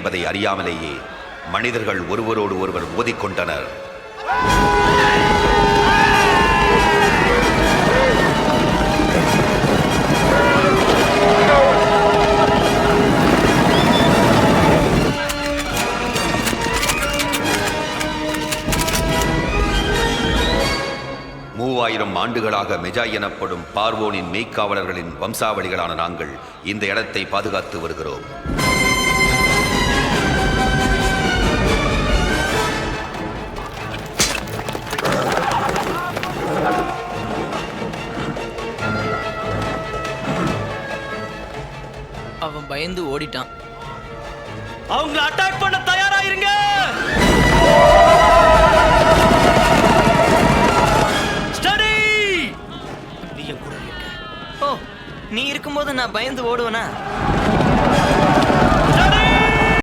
என்பதை அறியாமலேயே மனிதர்கள் ஒருவரோடு ஒருவர் மோதிக்கொண்டனர். ஆண்டுகளாக மெஜாய் எனப்படும் பார்வோனின் மெய்க்காவலர்களின் வம்சாவளிகளான நாங்கள் இந்த இடத்தை பாதுகாத்து வருகிறோம். அவன் பயந்து ஓடிட்டான். அவங்க அட்டாக் பண்ண தயாராயிருங்க. ஓ, நீ இருக்கும்போது நான் பயந்து ஓடுவனா?